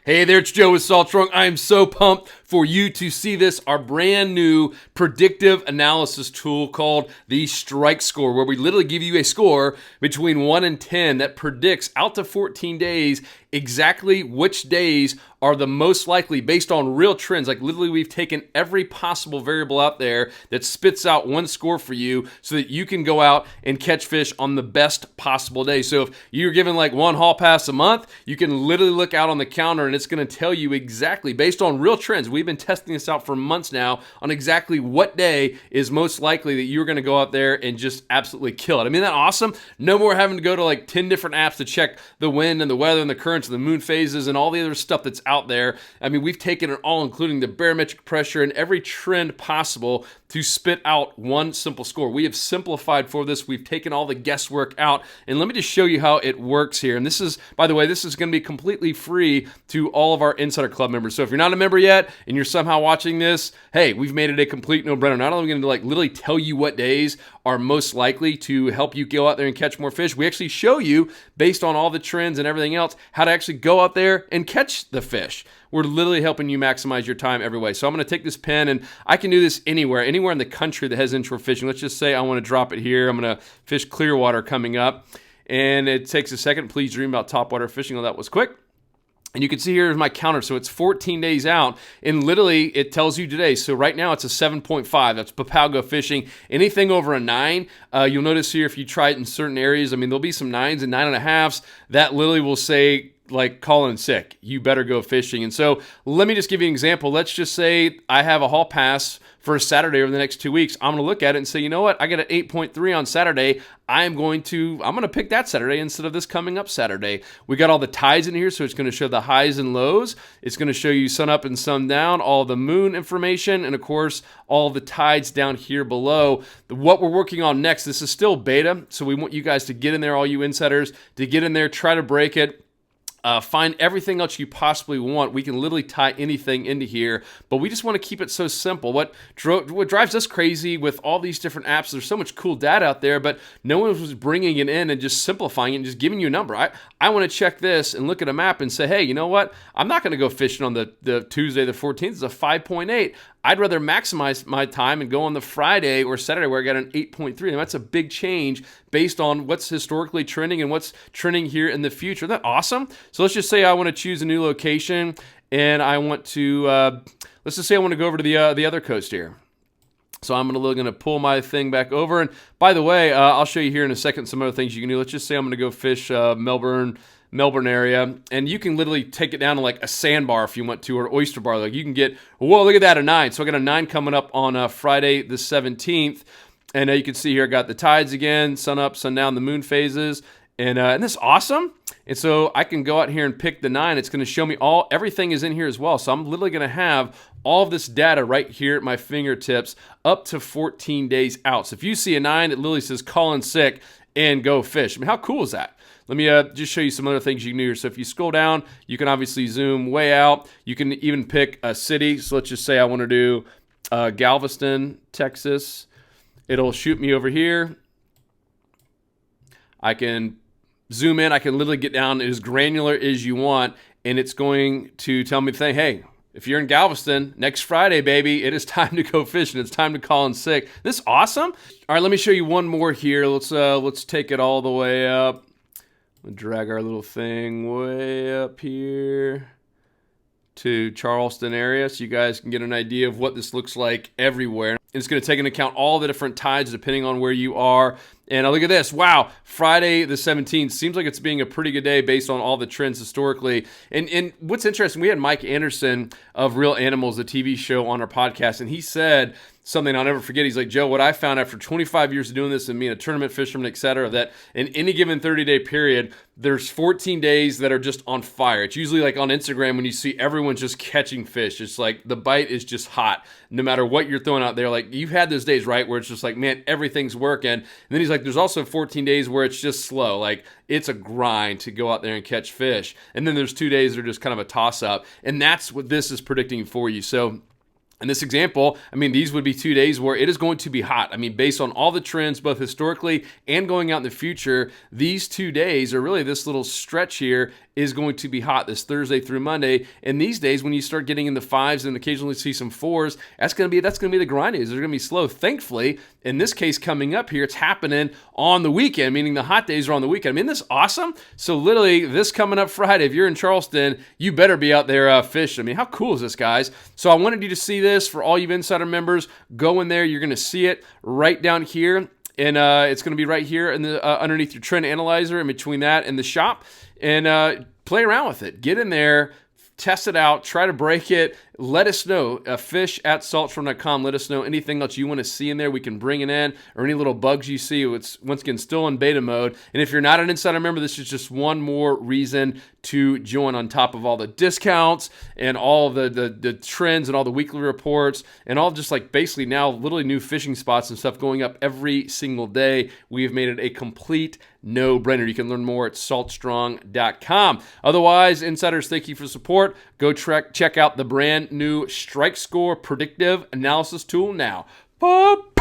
Hey there, it's Joe with Salt Strong. I am so pumped for you to see this, our brand new predictive analysis tool called the Strike Score, where we literally give you a score between 1 and 10 that predicts out to 14 days exactly which days are the most likely based on real trends. Like literally we've taken every possible variable out there that spits out one score for you so that you can go out and catch fish on the best possible day. So if you're given like one haul pass a month, you can literally look out on the counter and it's going to tell you exactly based on real trends. We've been testing this out for months now on exactly what day is most likely that you're going to go out there and just absolutely kill it. I mean, isn't that awesome? No more having to go to like 10 different apps to check the wind and the weather and the currents and the moon phases and all the other stuff that's out there. I mean, we've taken it all, including the barometric pressure and every trend possible to spit out one simple score. We have simplified for this. We've taken all the guesswork out. And let me just show you how it works here. And this is, by the way, this is going to be completely free to all of our Insider Club members. So if you're not a member yet and you're somehow watching this, hey, we've made it a complete no-brainer. Not only are we going to like literally tell you what days are most likely to help you go out there and catch more fish, we actually show you, based on all the trends and everything else, how to actually go out there and catch the fish. We're literally helping you maximize your time every way. So I'm going to take this pen, and I can do this anywhere in the country that has inshore fishing. Let's just say I want to drop it here. I'm going to fish Clearwater coming up, and it takes a second. Please dream about topwater fishing. Oh, that was quick. And you can see here's my counter. So it's 14 days out, and literally it tells you today. So right now it's a 7.5. That's Papago fishing. Anything over a 9, you'll notice here if you try it in certain areas, I mean, there'll be some 9s and 9.5s. That literally will say, like, calling sick, you better go fishing. And so let me just give you an example. Let's just say I have a haul pass for a Saturday over the next 2 weeks. I'm going to look at it and say, you know what? I got an 8.3 on Saturday. I'm going to pick that Saturday instead of this coming up Saturday. We got all the tides in here, so it's going to show the highs and lows. It's going to show you sun up and sun down, all the moon information, and of course, all the tides down here below. What we're working on next, this is still beta, so we want you guys to get in there, all you insiders, to get in there, try to break it. Find everything else you possibly want. We can literally tie anything into here, but we just want to keep it so simple. What drives us crazy with all these different apps, there's so much cool data out there, but no one was bringing it in and just simplifying it and just giving you a number. I want to check this and look at a map and say, hey, you know what? I'm not going to go fishing on the Tuesday the 14th. It's a 5.8. I'd rather maximize my time and go on the Friday or Saturday where I got an 8.3. And that's a big change based on what's historically trending and what's trending here in the future. Isn't that awesome? So let's just say I want to choose a new location, and I want to, let's just say I want to go over to the other coast here. So I'm going to pull my thing back over. And by the way, I'll show you here in a second some other things you can do. Let's just say I'm going to go fish Melbourne area, and you can literally take it down to like a sandbar if you want to, or oyster bar. Like you can get, whoa, look at that, a 9. So I got a 9 coming up on Friday the 17th, and you can see here I got the tides again, sun up, sun down, the moon phases, and isn't this awesome? And so I can go out here and pick the 9. It's going to show me everything is in here as well. So I'm literally going to have all of this data right here at my fingertips up to 14 days out. So if you see a 9, it literally says call in sick and go fish. I mean, how cool is that? Let me just show you some other things you can do here. So if you scroll down, you can obviously zoom way out. You can even pick a city. So let's just say I want to do Galveston, Texas. It'll shoot me over here. I can zoom in. I can literally get down as granular as you want, and it's going to tell me, hey, if you're in Galveston, next Friday, baby, it is time to go fishing. It's time to call in sick. This is awesome. All right, let me show you one more here. Let's take it all the way up. We'll drag our little thing way up here to Charleston area so you guys can get an idea of what this looks like everywhere. And it's going to take into account all the different tides depending on where you are. And look at this. Wow. Friday the 17th seems like it's being a pretty good day based on all the trends historically. And what's interesting, we had Mike Anderson of Real Animals, the TV show, on our podcast, and he said something I'll never forget. He's like, Joe, what I found after 25 years of doing this and being a tournament fisherman, et cetera, that in any given 30-day period, there's 14 days that are just on fire. It's usually like on Instagram when you see everyone just catching fish. It's like the bite is just hot. No matter what you're throwing out there, like you've had those days, right, where it's just like, man, everything's working. And then he's like, there's also 14 days where it's just slow. Like it's a grind to go out there and catch fish. And then there's 2 days that are just kind of a toss-up. And that's what this is predicting for you. So in this example, I mean, these would be 2 days where it is going to be hot. I mean, based on all the trends, both historically and going out in the future, these 2 days, or really this little stretch here, is going to be hot this Thursday through Monday. And these days, when you start getting in the 5s and occasionally see some 4s, that's going to be the grind days. They're going to be slow. Thankfully, in this case coming up here, it's happening on the weekend, meaning the hot days are on the weekend. I mean, this is awesome. So literally, this coming up Friday, if you're in Charleston, you better be out there fishing. I mean, how cool is this, guys? So I wanted you to see this. For all you Insider members, go in there. You're going to see it right down here. And it's going to be right here in the underneath your trend analyzer, in between that and the shop. And play around with it. Get in there. Test it out. Try to break it. Let us know. Fish@saltshore.com. Let us know anything else you want to see in there. We can bring it in, or any little bugs you see. It's, once again, still in beta mode. And if you're not an Insider member, this is just one more reason to join, on top of all the discounts and all of the trends and all the weekly reports and all just like basically now literally new fishing spots and stuff going up every single day. We have made it a complete no-brainer. You can learn more at saltstrong.com. Otherwise, Insiders, thank you for support. Go check out the brand new Strike Score predictive analysis tool now. Pop!